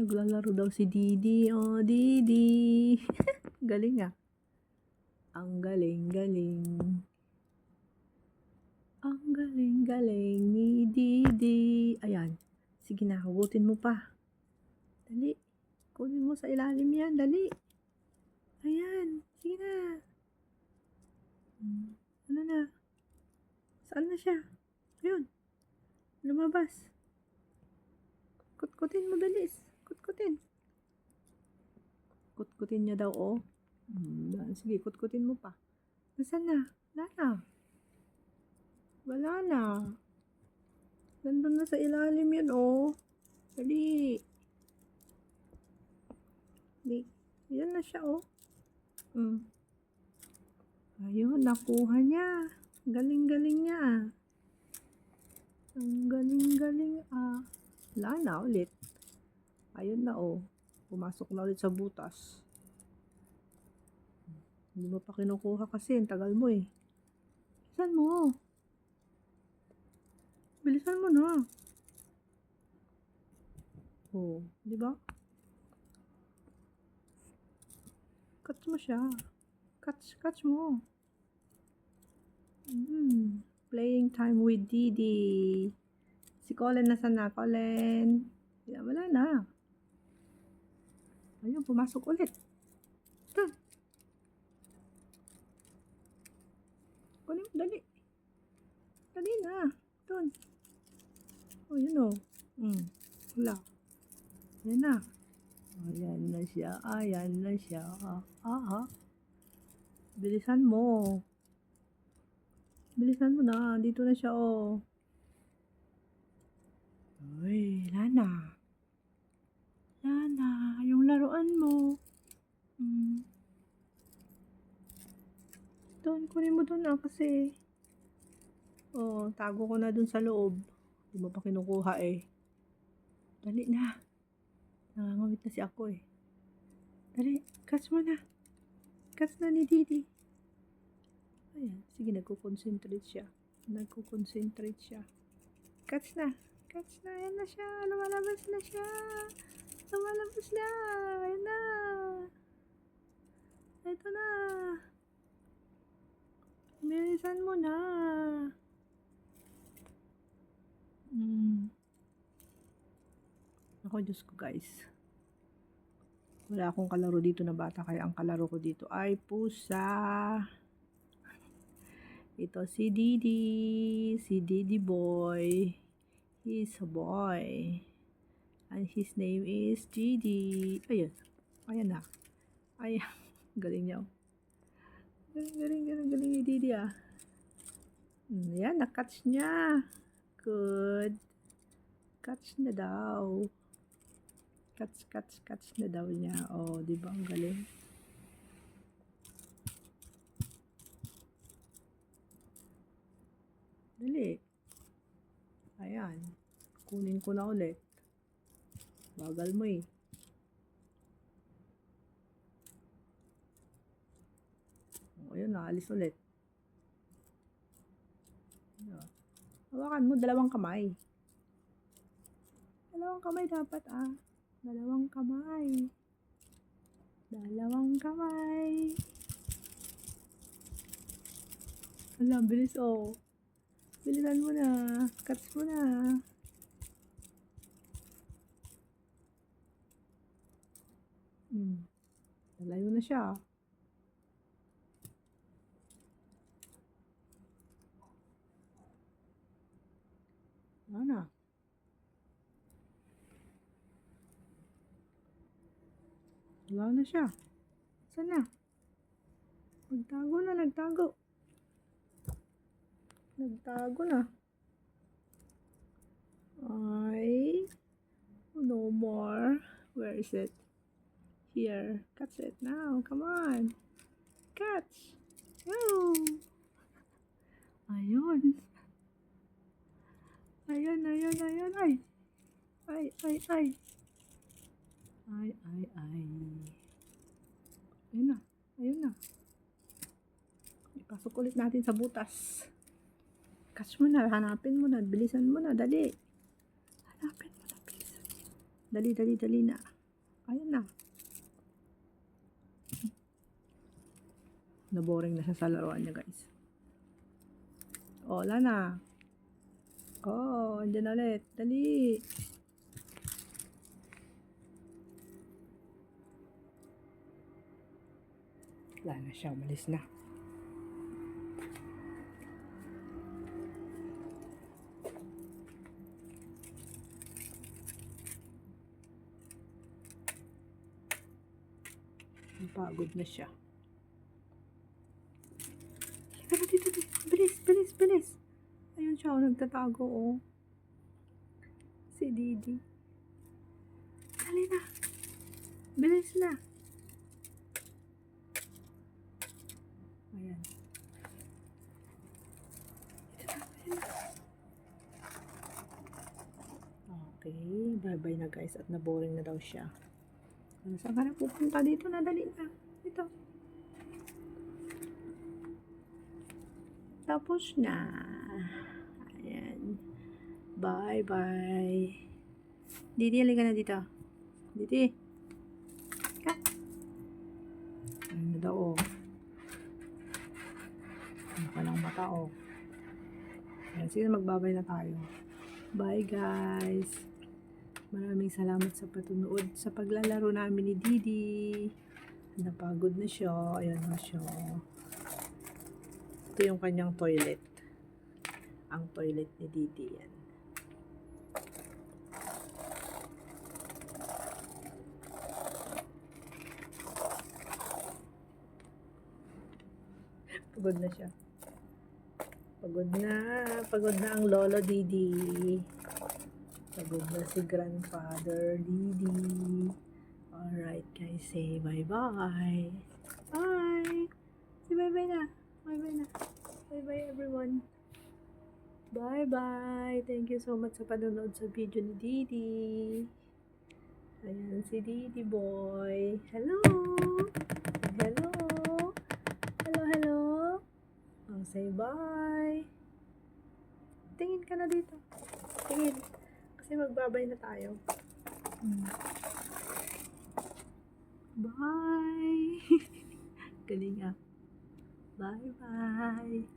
naglalaro daw si Didi. Oh, Didi. Galing ah. Ang galing-galing. Ang galing-galing ni Didi. Ayan. Sige na, hugutin mo pa. Dali. Kunin mo sa ilalim yan. Dali. Ayan. Sige na. Ano na? Saan na siya? Ayun. Lumabas. Kutkutin mo, dalis. Kutkutin. Kutkutin niya daw, oh. Sige, kutkutin mo pa. Nasaan na? Wala na. Wala na. Nandun na sa ilalim yan, oh. Dali. Dali. Yan na siya, oh. Ayun, nakuha niya. Galing-galing niya. Ang galing-galing, ah. Wala na ulit. Ayun na, oh. Pumasok na ulit sa butas. Hindi mo pa kinukuha kasi. Ang tagal mo, eh. Bilisan mo. Bilisan mo na. Oh, di ba? Catch mo siya. Catch mo. Playing time with Didi. Si Colin nasaan na? Colin. Wala na. Ayun, pumasok ulit. Ito. Kunin mo, dali. Dali na. Doon. Oh, yun o. Wala. Yan na. Ayan na siya. Ayan na siya. Bilisan mo. Bilisan mo na. Dito na siya, oh. Uy, Lana. Lana, yung laruan mo. Doon, kunin mo doon na kasi. Oh, tago ko na doon sa loob. Hindi mo pa kinukuha eh. Dali na. Nangangawit na si ako eh. Dali, catch mo na. Catch na ni Didi. Ayan, sige, nagko-concentrate siya. Catch na. Ayan na siya. Lumalabas na siya. Ayan na. Ito na. Bilisan mo na. Ako, Diyos ko guys. Wala akong kalaro dito na bata, kaya ang kalaro ko dito ay pusa. Ito si Didi boy. He's a boy. And his name is Didi. Ayun. Ayan na. Ayan. Galing niya. Galing ni Didi ah. Ayan, na-catch niya. Good. Catch na daw. Catch na daw niya. Oh, di ba ang galing? Dali. Ayan. Kunin ko na ulit. Bagal mo eh. Ayun, naalis ulit. Hawakan mo, dalawang kamay. Dalawang kamay dapat ah. Dalawang kamay. Alam, bilis oh. Bilisan mo na. Catch mo na. Nalayo na siya. Wala na. Wala na siya. Saan na? Nagtago na. Ay. No more. Where is it? Here. Catch it now. Come on. Catch. Woo. Ayun. Ay. Ayun na. Ipasok ulit natin sa butas. Catch mo na, hanapin mo na, bilisan mo na, dali. Hanapin mo na, bilisan. Dali na. Ayan na. Naboring na siya sa laruan niya, guys. Oh, wala na. Oh, andyan ulit. Dali. Wala na siya. Umalis na. Napagod na siya. Tara dito, dito. Bilis, bilis, bilis. Ayun siya, nagtatago, oh. Si Didi. Dali na. Bilis na. Ayan. Okay, bye-bye na guys. At naboring na daw siya. Saan ka na pupunta? Dito na, dali na. Dito. Tapos na. Ayan. Bye-bye. Didi, halika na dito. Didi. Ka. Ano na daw, oh. Ano ka lang mata, oh. Ayan, sige, magbabay na tayo. Bye, guys. Maraming salamat sa patunood sa paglalaro namin ni Didi. Napagod na siya. Ayan na siya. Ito yung kanyang toilet. Ang toilet ni Didi yan. Pagod na siya. Pagod na. Pagod na ang lolo Didi. Pagod na si grandfather Didi. Alright guys, say bye-bye. Bye! Say bye-bye na. Bye-bye na. Bye-bye everyone. Bye-bye. Thank you so much sa panonood sa video ni Didi. Ayan si Didi boy. Hello! Hello! Hello, hello! Oh, say bye! Tingin ka na dito. Tingin. Kasi magbabay na tayo. Bye! Galing ah. Bye-bye!